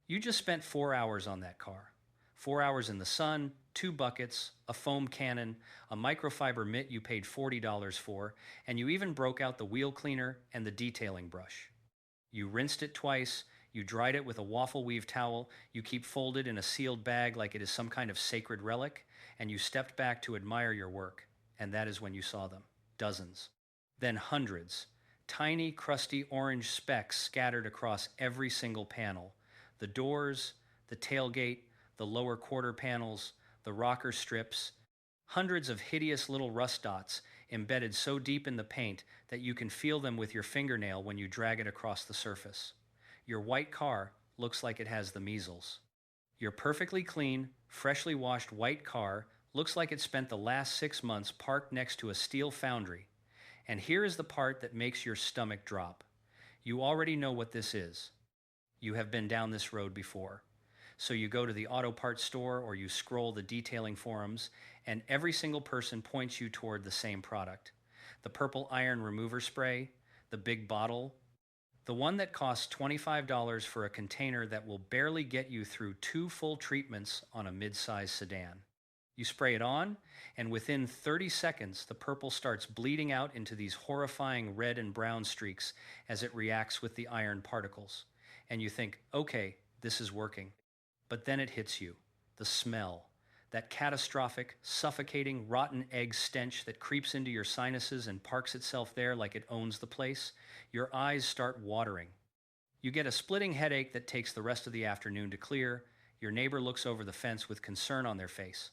You just spent 4 hours on that car. 4 hours in the sun, two buckets, a foam cannon, a microfiber mitt you paid $40 for, and you even broke out the wheel cleaner and the detailing brush. You rinsed it twice, you dried it with a waffle weave towel you keep folded in a sealed bag like it is some kind of sacred relic, and you stepped back to admire your work. And that is when you saw them. Dozens. Then hundreds. Tiny, crusty orange specks scattered across every single panel. The doors, the tailgate, the lower quarter panels, the rocker strips. Hundreds of hideous little rust dots embedded so deep in the paint that you can feel them with your fingernail when you drag it across the surface. Your white car looks like it has the measles. Your perfectly clean, freshly washed white car looks like it spent the last 6 months parked next to a steel foundry. And here is the part that makes your stomach drop. You already know what this is. You have been down this road before. So you go to the auto parts store or you scroll the detailing forums, and every single person points you toward the same product. The purple iron remover spray, the big bottle, the one that costs $25 for a container that will barely get you through two full treatments on a mid-size sedan. You spray it on, and within 30 seconds, the purple starts bleeding out into these horrifying red and brown streaks as it reacts with the iron particles. And you think, okay, this is working. But then it hits you. The smell. That catastrophic, suffocating, rotten egg stench that creeps into your sinuses and parks itself there like it owns the place. Your eyes start watering. You get a splitting headache that takes the rest of the afternoon to clear. Your neighbor looks over the fence with concern on their face.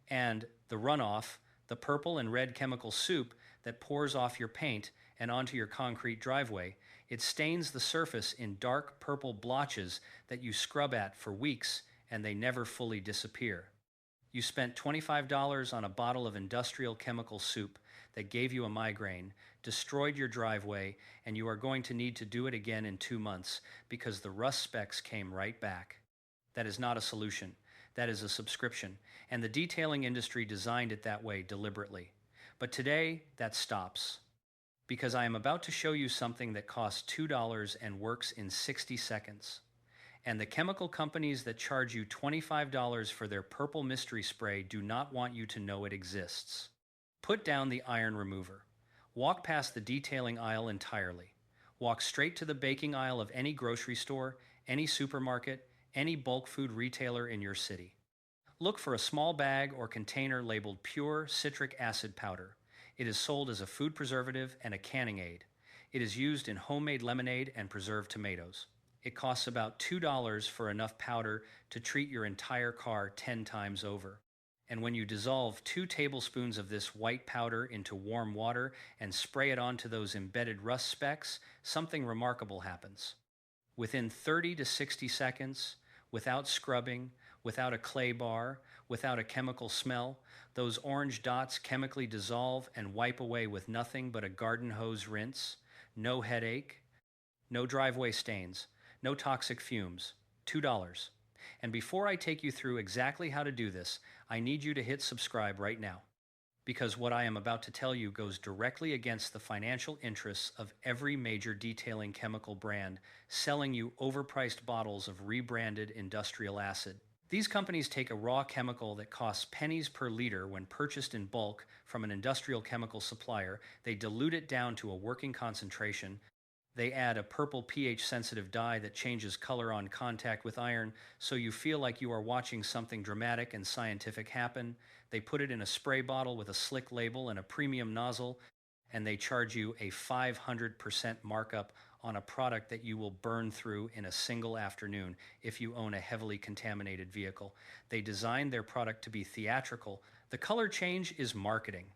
And the runoff, the purple and red chemical soup that pours off your paint and onto your concrete driveway, it stains the surface in dark purple blotches that you scrub at for weeks and they never fully disappear. You spent $25 on a bottle of industrial chemical soup that gave you a migraine, destroyed your driveway, and you are going to need to do it again in 2 months because the rust specks came right back. That is not a solution. That is a subscription, and the detailing industry designed it that way deliberately. But today, that stops. Because I am about to show you something that costs $2 and works in 60 seconds. And the chemical companies that charge you $25 for their purple mystery spray do not want you to know it exists. Put down the iron remover. Walk past the detailing aisle entirely. Walk straight to the baking aisle of any grocery store, any supermarket, any bulk food retailer in your city. Look for a small bag or container labeled pure citric acid powder. It is sold as a food preservative and a canning aid. It is used in homemade lemonade and preserved tomatoes. It costs about $2 for enough powder to treat your entire car 10 times over. And when you dissolve 2 tablespoons of this white powder into warm water and spray it onto those embedded rust specks, something remarkable happens. Within 30 to 60 seconds, without scrubbing, without a clay bar, without a chemical smell, those orange dots chemically dissolve and wipe away with nothing but a garden hose rinse. No headache, no driveway stains, no toxic fumes. $2. And before I take you through exactly how to do this, I need you to hit subscribe right now. Because what I am about to tell you goes directly against the financial interests of every major detailing chemical brand selling you overpriced bottles of rebranded industrial acid. These companies take a raw chemical that costs pennies per liter when purchased in bulk from an industrial chemical supplier, they dilute it down to a working concentration, they add a purple pH-sensitive dye that changes color on contact with iron so you feel like you are watching something dramatic and scientific happen. They put it in a spray bottle with a slick label and a premium nozzle, and they charge you a 500% markup on a product that you will burn through in a single afternoon if you own a heavily contaminated vehicle. They designed their product to be theatrical. The color change is marketing.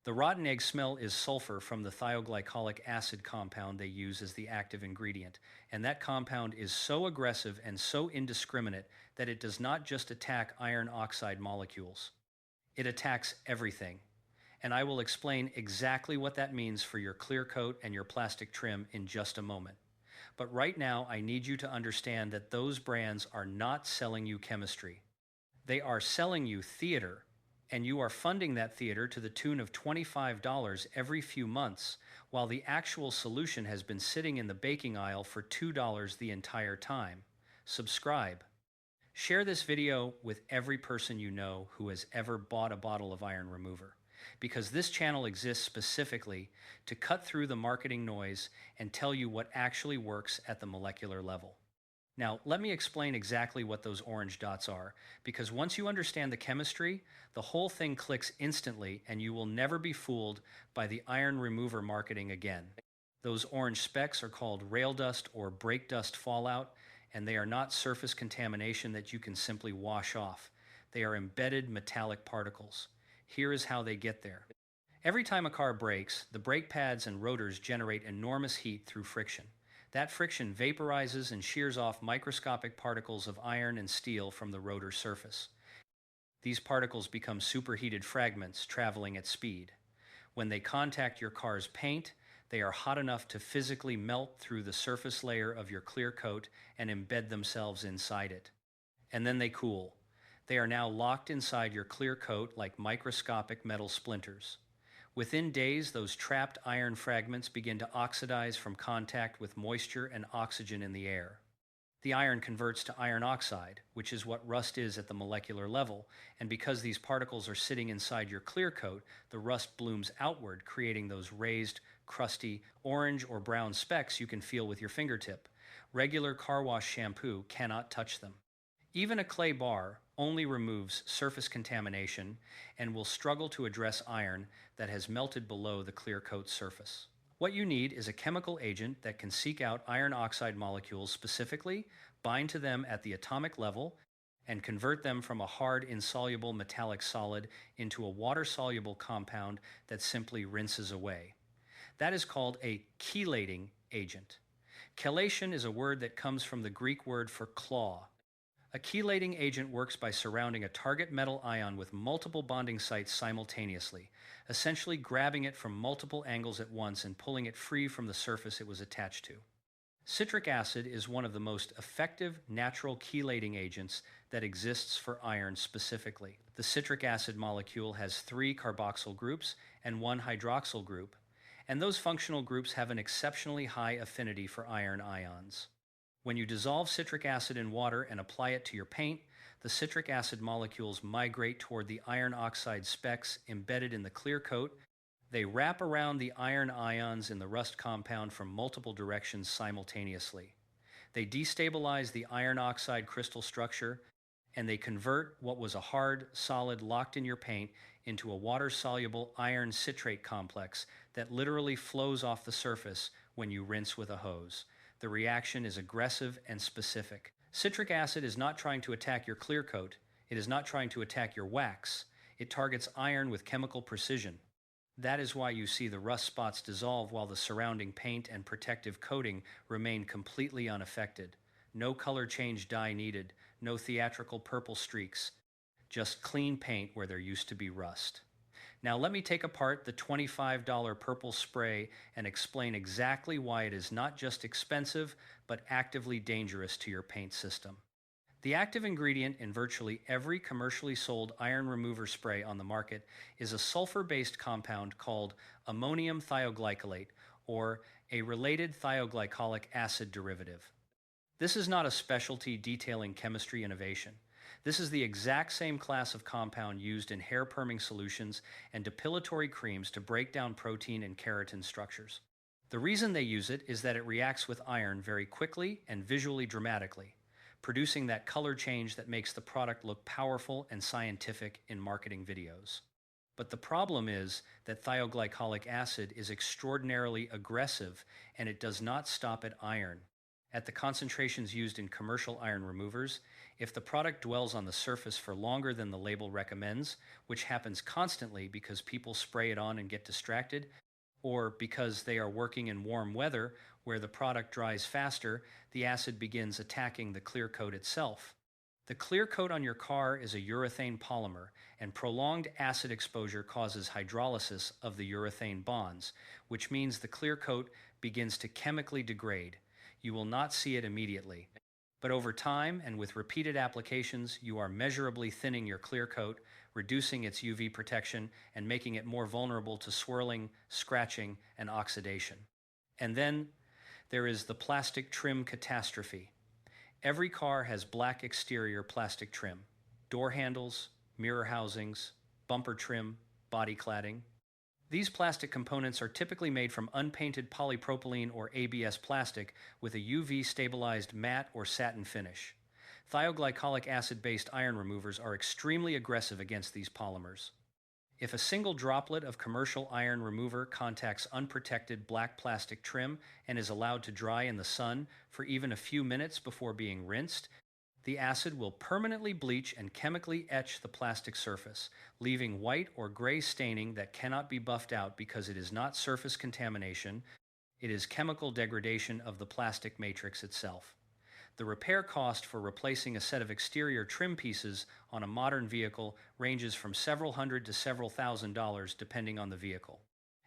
The rotten egg smell is sulfur from the thioglycolic acid compound they use as the active ingredient, and that compound is so aggressive and so indiscriminate that it does not just attack iron oxide molecules. It attacks everything, and I will explain exactly what that means for your clear coat and your plastic trim in just a moment. But right now, I need you to understand that those brands are not selling you chemistry. They are selling you theater. And you are funding that theater to the tune of $25 every few months, while the actual solution has been sitting in the baking aisle for $2 the entire time. subscribe. Share this video with every person you know who has ever bought a bottle of iron remover, because this channel exists specifically to cut through the marketing noise and tell you what actually works at the molecular level. Now, let me explain exactly what those orange dots are, because once you understand the chemistry, the whole thing clicks instantly and you will never be fooled by the iron remover marketing again. Those orange specks are called rail dust or brake dust fallout, and they are not surface contamination that you can simply wash off. They are embedded metallic particles. Here is how they get there. Every time a car brakes, the brake pads and rotors generate enormous heat through friction. That friction vaporizes and shears off microscopic particles of iron and steel from the rotor surface. These particles become superheated fragments traveling at speed. When they contact your car's paint, they are hot enough to physically melt through the surface layer of your clear coat and embed themselves inside it. And then they cool. They are now locked inside your clear coat like microscopic metal splinters. Within days, those trapped iron fragments begin to oxidize from contact with moisture and oxygen in the air. The iron converts to iron oxide, which is what rust is at the molecular level, and because these particles are sitting inside your clear coat, the rust blooms outward, creating those raised, crusty, orange or brown specks you can feel with your fingertip. Regular car wash shampoo cannot touch them. Even a clay bar only removes surface contamination and will struggle to address iron that has melted below the clear coat surface. What you need is a chemical agent that can seek out iron oxide molecules specifically, bind to them at the atomic level, and convert them from a hard, insoluble metallic solid into a water-soluble compound that simply rinses away. That is called a chelating agent. Chelation is a word that comes from the Greek word for claw. A chelating agent works by surrounding a target metal ion with multiple bonding sites simultaneously, essentially grabbing it from multiple angles at once and pulling it free from the surface it was attached to. Citric acid is one of the most effective natural chelating agents that exists for iron specifically. The citric acid molecule has 3 carboxyl groups and 1 hydroxyl group, and those functional groups have an exceptionally high affinity for iron ions. When you dissolve citric acid in water and apply it to your paint, the citric acid molecules migrate toward the iron oxide specks embedded in the clear coat. They wrap around the iron ions in the rust compound from multiple directions simultaneously. They destabilize the iron oxide crystal structure, and they convert what was a hard, solid locked in your paint into a water-soluble iron citrate complex that literally flows off the surface when you rinse with a hose. The reaction is aggressive and specific. Citric acid is not trying to attack your clear coat. It is not trying to attack your wax. It targets iron with chemical precision. That is why you see the rust spots dissolve while the surrounding paint and protective coating remain completely unaffected. No color change dye needed, no theatrical purple streaks, just clean paint where there used to be rust. Now let me take apart the $25 purple spray and explain exactly why it is not just expensive, but actively dangerous to your paint system. The active ingredient in virtually every commercially sold iron remover spray on the market is a sulfur-based compound called ammonium thioglycolate, or a related thioglycolic acid derivative. This is not a specialty detailing chemistry innovation. This is the exact same class of compound used in hair perming solutions and depilatory creams to break down protein and keratin structures. The reason they use it is that it reacts with iron very quickly and visually dramatically, producing that color change that makes the product look powerful and scientific in marketing videos. But the problem is that thioglycolic acid is extraordinarily aggressive, and it does not stop at iron. At the concentrations used in commercial iron removers, if the product dwells on the surface for longer than the label recommends, which happens constantly because people spray it on and get distracted, or because they are working in warm weather where the product dries faster, the acid begins attacking the clear coat itself. The clear coat on your car is a urethane polymer, and prolonged acid exposure causes hydrolysis of the urethane bonds, which means the clear coat begins to chemically degrade. You will not see it immediately, but over time and with repeated applications, you are measurably thinning your clear coat, reducing its UV protection, and making it more vulnerable to swirling, scratching, and oxidation. And then there is the plastic trim catastrophe. Every car has black exterior plastic trim, door handles, mirror housings, bumper trim, body cladding. These plastic components are typically made from unpainted polypropylene or ABS plastic with a UV stabilized matte or satin finish. Thioglycolic acid-based iron removers are extremely aggressive against these polymers. If a single droplet of commercial iron remover contacts unprotected black plastic trim and is allowed to dry in the sun for even a few minutes before being rinsed, the acid will permanently bleach and chemically etch the plastic surface, leaving white or gray staining that cannot be buffed out because it is not surface contamination, it is chemical degradation of the plastic matrix itself. The repair cost for replacing a set of exterior trim pieces on a modern vehicle ranges from several hundred to several $1,000s depending on the vehicle.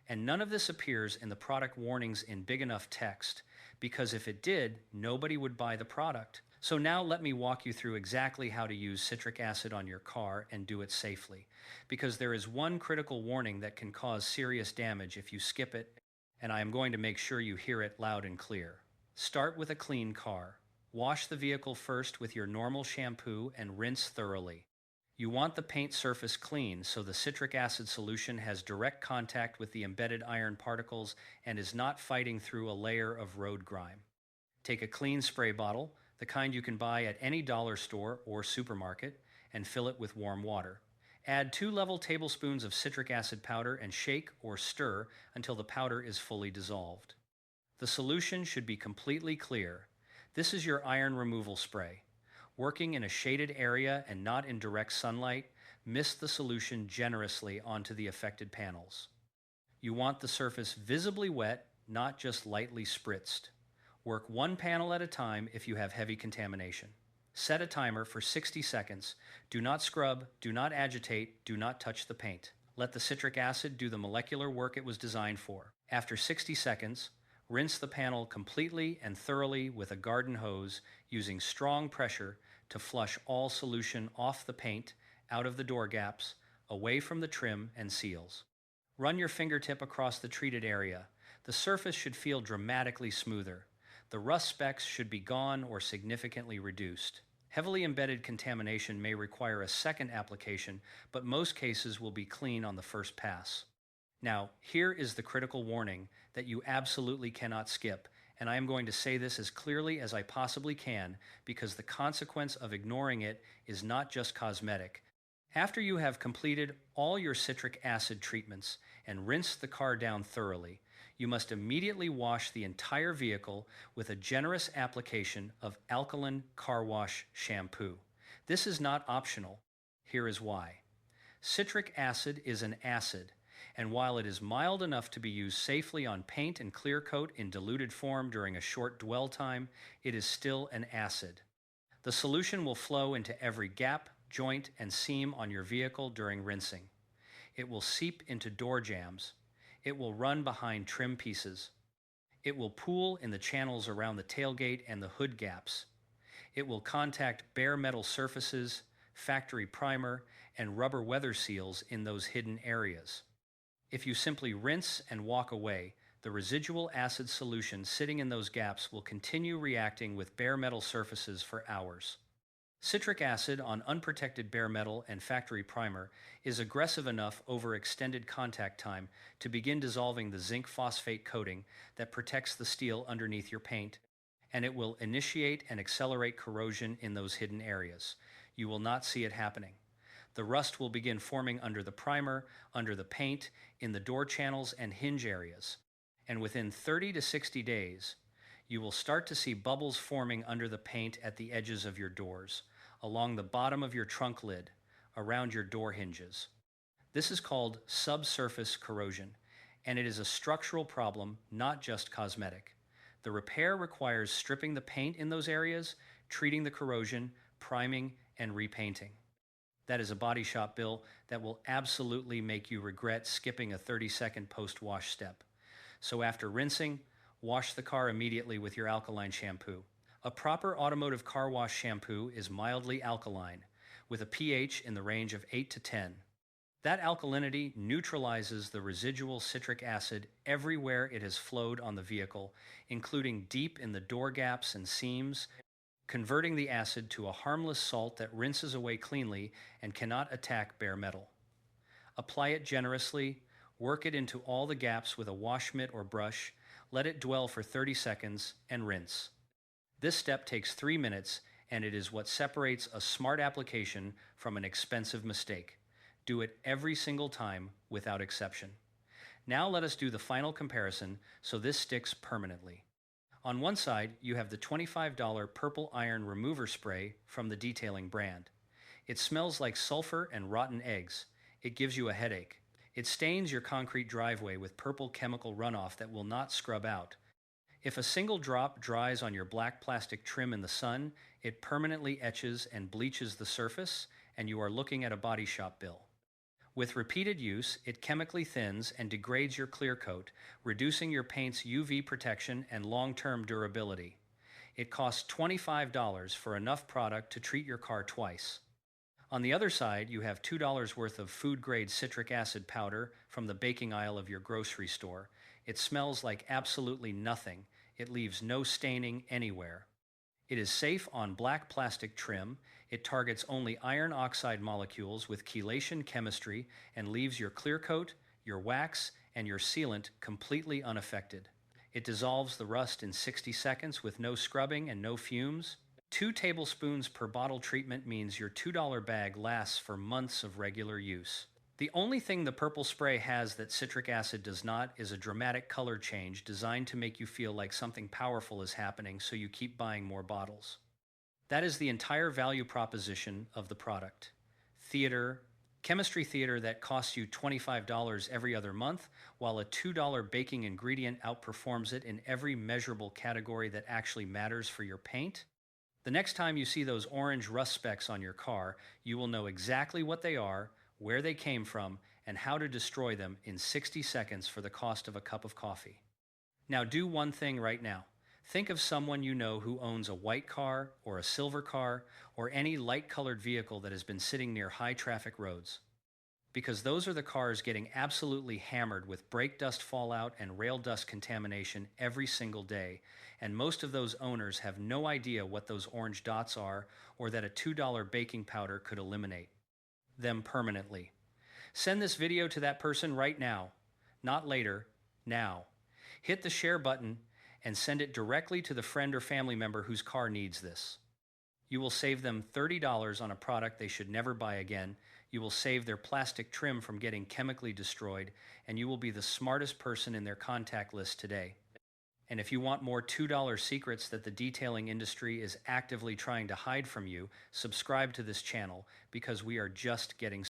And none of this appears in the product warnings in big enough text, because if it did, nobody would buy the product. So now let me walk you through exactly how to use citric acid on your car and do it safely, because there is one critical warning that can cause serious damage if you skip it, and I am going to make sure you hear it loud and clear. Start with a clean car. Wash the vehicle first with your normal shampoo and rinse thoroughly. You want the paint surface clean so the citric acid solution has direct contact with the embedded iron particles and is not fighting through a layer of road grime. Take a clean spray bottle, the kind you can buy at any dollar store or supermarket, and fill it with warm water. Add 2 level tablespoons of citric acid powder and shake or stir until the powder is fully dissolved. The solution should be completely clear. This is your iron removal spray. Working in a shaded area and not in direct sunlight, mist the solution generously onto the affected panels. You want the surface visibly wet, not just lightly spritzed. Work one panel at a time if you have heavy contamination. Set a timer for 60 seconds. Do not scrub, do not agitate, do not touch the paint. Let the citric acid do the molecular work it was designed for. After 60 seconds, rinse the panel completely and thoroughly with a garden hose using strong pressure to flush all solution off the paint, out of the door gaps, away from the trim and seals. Run your fingertip across the treated area. The surface should feel dramatically smoother. The rust specks should be gone or significantly reduced. Heavily embedded contamination may require a second application, but most cases will be clean on the first pass. Now, here is the critical warning that you absolutely cannot skip, and I am going to say this as clearly as I possibly can because the consequence of ignoring it is not just cosmetic. After you have completed all your citric acid treatments and rinsed the car down thoroughly, you must immediately wash the entire vehicle with a generous application of alkaline car wash shampoo. This is not optional. Here is why. Citric acid is an acid, and while it is mild enough to be used safely on paint and clear coat in diluted form during a short dwell time, it is still an acid. The solution will flow into every gap, joint, and seam on your vehicle during rinsing. It will seep into door jambs. It will run behind trim pieces. It will pool in the channels around the tailgate and the hood gaps. It will contact bare metal surfaces, factory primer, and rubber weather seals in those hidden areas. If you simply rinse and walk away, the residual acid solution sitting in those gaps will continue reacting with bare metal surfaces for hours. Citric acid on unprotected bare metal and factory primer is aggressive enough over extended contact time to begin dissolving the zinc phosphate coating that protects the steel underneath your paint, and it will initiate and accelerate corrosion in those hidden areas. You will not see it happening. The rust will begin forming under the primer, under the paint, in the door channels and hinge areas. And within 30 to 60 days, you will start to see bubbles forming under the paint at the edges of your doors, along the bottom of your trunk lid, around your door hinges. This is called subsurface corrosion, and it is a structural problem, not just cosmetic. The repair requires stripping the paint in those areas, treating the corrosion, priming, and repainting. That is a body shop bill that will absolutely make you regret skipping a 30-second post-wash step. So after rinsing, wash the car immediately with your alkaline shampoo. A proper automotive car wash shampoo is mildly alkaline, with a pH in the range of 8 to 10. That alkalinity neutralizes the residual citric acid everywhere it has flowed on the vehicle, including deep in the door gaps and seams, converting the acid to a harmless salt that rinses away cleanly and cannot attack bare metal. Apply it generously, work it into all the gaps with a wash mitt or brush, let it dwell for 30 seconds, and rinse. This step takes 3 minutes, and it is what separates a smart application from an expensive mistake. Do it every single time without exception. Now let us do the final comparison so this sticks permanently. On one side, you have the $25 purple iron remover spray from the detailing brand. It smells like sulfur and rotten eggs. It gives you a headache. It stains your concrete driveway with purple chemical runoff that will not scrub out. If a single drop dries on your black plastic trim in the sun, it permanently etches and bleaches the surface, and you are looking at a body shop bill. With repeated use, it chemically thins and degrades your clear coat, reducing your paint's UV protection and long-term durability. It costs $25 for enough product to treat your car twice. On the other side, you have $2 worth of food-grade citric acid powder from the baking aisle of your grocery store. It smells like absolutely nothing. It leaves no staining anywhere. It is safe on black plastic trim. It targets only iron oxide molecules with chelation chemistry and leaves your clear coat, your wax, and your sealant completely unaffected. It dissolves the rust in 60 seconds with no scrubbing and no fumes. 2 tablespoons per bottle treatment means your $2 bag lasts for months of regular use. The only thing the purple spray has that citric acid does not is a dramatic color change designed to make you feel like something powerful is happening, so you keep buying more bottles. That is the entire value proposition of the product. Chemistry theater that costs you $25 every other month, while a $2 baking ingredient outperforms it in every measurable category that actually matters for your paint. The next time you see those orange rust specks on your car, you will know exactly what they are, where they came from, and how to destroy them in 60 seconds for the cost of a cup of coffee. Now do one thing right now. Think of someone you know who owns a white car or a silver car or any light-colored vehicle that has been sitting near high-traffic roads. Because those are the cars getting absolutely hammered with brake dust fallout and rail dust contamination every single day, and most of those owners have no idea what those orange dots are or that a $2 baking powder could eliminate them permanently. Send this video to that person right now, not later, now. Hit the share button and send it directly to the friend or family member whose car needs this. You will save them $30 on a product they should never buy again. You will save their plastic trim from getting chemically destroyed, and you will be the smartest person in their contact list today. And if you want more $2 secrets that the detailing industry is actively trying to hide from you, subscribe to this channel because we are just getting started.